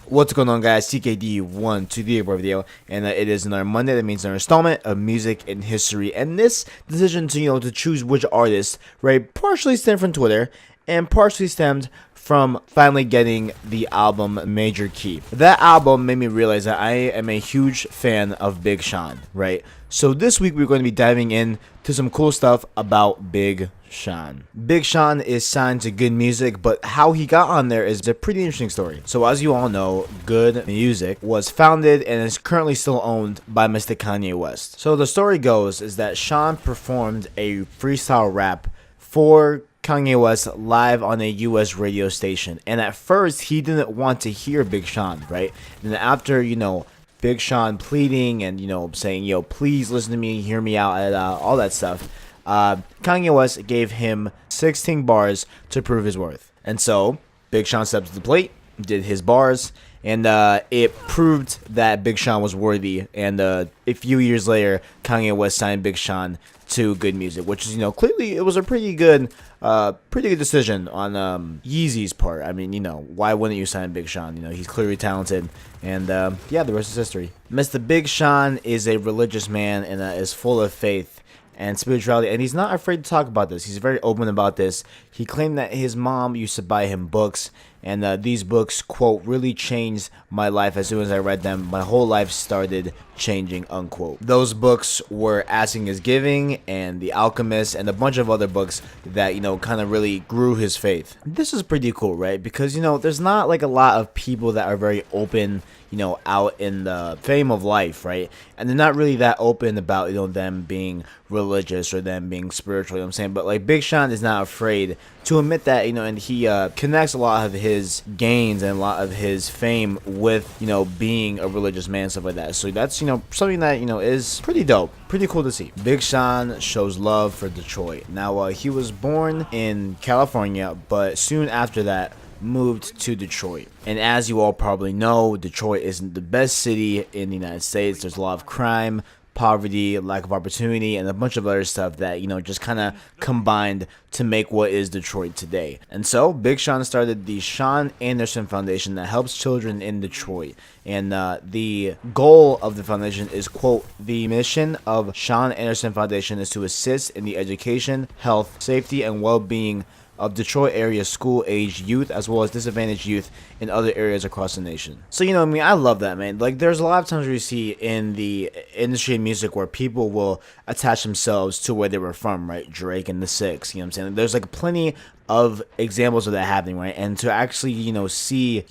What's going on, guys? TKD1 to the video, and it is another Monday. That means another installment of music and history. And this decision to choose which artist, right, partially stemmed from Twitter and partially stemmed from finally getting the album Major Key. That album made me realize that I am a huge fan of Big Sean, right? So this week we're going to be diving in to some cool stuff about Big Sean. Big Sean is signed to Good Music, but how he got on there is a pretty interesting story. So as you all know, Good Music was founded and is currently still owned by Mr. Kanye West. So the story goes is that Sean performed a freestyle rap for Kanye West live on a US radio station, and at first he didn't want to hear Big Sean, right? And then after Big Sean pleading and saying please listen to me, hear me out, and all that stuff, Kanye West gave him 16 bars to prove his worth. And so Big Sean stepped to the plate, did his bars, and it proved that Big Sean was worthy. And a few years later, Kanye West signed Big Sean to Good Music, which is clearly it was a pretty good decision on Yeezy's part. I mean, why wouldn't you sign Big Sean? He's clearly talented, and yeah, the rest is history. Mr. Big Sean is a religious man and is full of faith and spirituality, and he's not afraid to talk about this. He's very open about this. He claimed that his mom used to buy him books, and these books, quote, really changed my life. As soon as I read them, my whole life started changing, unquote. Those books were Asking is Giving and The Alchemist and a bunch of other books that kind of really grew his faith. This is pretty cool, right? Because there's not like a lot of people that are very open out in the fame of life, right? And they're not really that open about them being religious or them being spiritual, what I'm saying? But like Big Sean is not afraid to admit that, and he connects a lot of his gains and a lot of his fame with being a religious man, stuff like that. So that's something that is pretty dope, pretty cool to see. Big Sean shows love for Detroit. Now he was born in California, but soon after that moved to Detroit. And as you all probably know, Detroit isn't the best city in the United States. There's a lot of crime, poverty, lack of opportunity, and a bunch of other stuff that just kind of combined to make what is Detroit today. And so Big Sean started the Sean Anderson Foundation that helps children in Detroit. And the goal of the foundation is, quote, the mission of Sean Anderson Foundation is to assist in the education, health, safety, and well-being of Detroit area school-age youth, as well as disadvantaged youth in other areas across the nation. So I love that, man. Like, there's a lot of times where you see in the industry of music where people will attach themselves to where they were from, right? Drake and the Six, what I'm saying? Like, there's like plenty of examples of that happening, right? And to actually see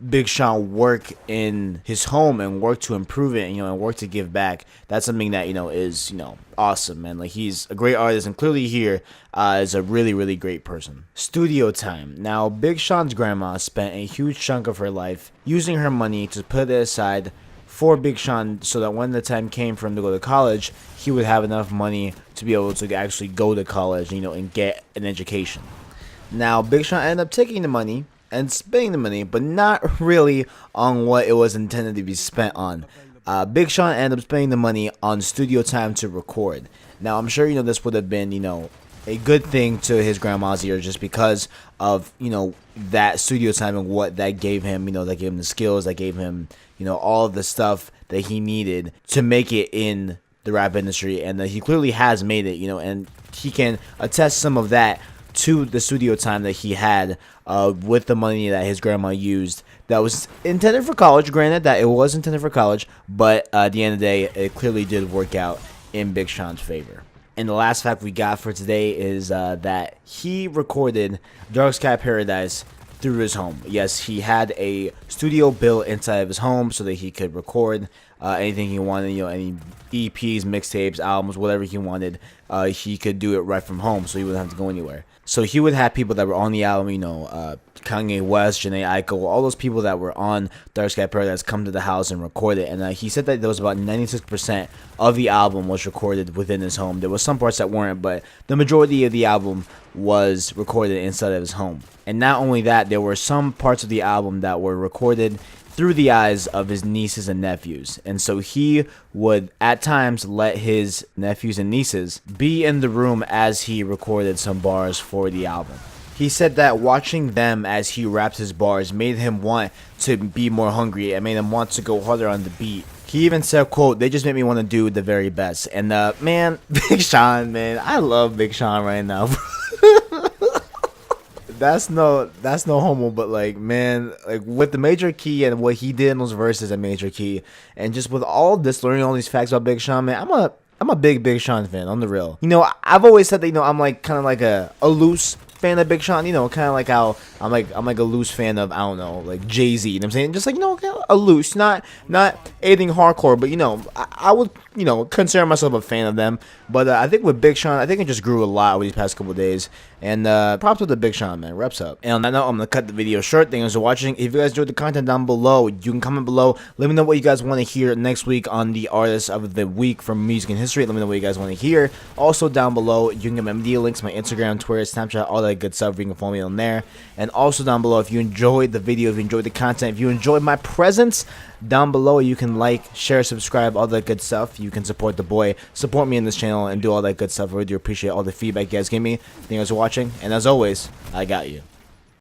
Big Sean work in his home and work to improve it, and work to give back, that's something that is awesome, man. Like, he's a great artist, and clearly here is a really great person. Studio time. Now, Big Sean's grandma spent a huge chunk of her life using her money to put it aside for Big Sean, so that when the time came for him to go to college, he would have enough money to be able to actually go to college, and get an education. Now, Big Sean ended up taking the money and spending the money, but not really on what it was intended to be spent on. Big Sean ended up spending the money on studio time to record. Now, I'm sure this would have been, a good thing to his grandma's ear, just because of, that studio time and what that gave him, that gave him the skills, that gave him, all of the stuff that he needed to make it in the rap industry, and that he clearly has made it, and he can attest some of that to the studio time that he had with the money that his grandma used that was intended for college. Granted that it was intended for college, but at the end of the day, it clearly did work out in Big Sean's favor. And the last fact we got for today is that he recorded Dark Sky Paradise through his home. Yes, he had a studio built inside of his home so that he could record anything he wanted, any EPs, mixtapes, albums, whatever he wanted. He could do it right from home, so he wouldn't have to go anywhere. So he would have people that were on the album, Kanye West, Janae Aiko, all those people that were on Dark Sky Paradise come to the house and record it. And he said that there was about 96% of the album was recorded within his home. There was some parts that weren't, but the majority of the album was recorded inside of his home. And not only that, there were some parts of the album that were recorded through the eyes of his nieces and nephews. And so he would at times let his nephews and nieces be in the room as he recorded some bars for the album. He said that watching them as he raps his bars made him want to be more hungry and made him want to go harder on the beat. He even said, quote, "They just make me want to do the very best." And man, Big Sean, man, I love Big Sean right now. That's no homo, but like, man, like with the Major Key and what he did in those verses at Major Key, and just with all this, learning all these facts about Big Sean, man, I'm a big Sean fan. On the real, I've always said that, I'm like kind of like a loose fan of Big Sean, kind of like how I'm like a loose fan of, I don't know, like Jay-Z, you know what I'm saying? Just like, a loose, not anything hardcore, but I would, consider myself a fan of them. But I think with Big Sean, I think it just grew a lot over these past couple of days. And props to the Big Sean, man. Reps up. And on that note, I'm gonna cut the video short. Thanks for watching. If you guys enjoyed the content down below, you can comment below. Let me know what you guys want to hear next week on the artist of the week from music and history. Let me know what you guys want to hear. Also down below, you can get my media links, my Instagram, Twitter, Snapchat, all that good stuff. You can follow me on there. And also down below, if you enjoyed the video, if you enjoyed the content, if you enjoyed my presence, down below you can like, share, subscribe, all that good stuff. You can support the boy, support me in this channel, and do all that good stuff. I really do appreciate all the feedback you guys give me. Thank you guys for watching, and as always, I got you.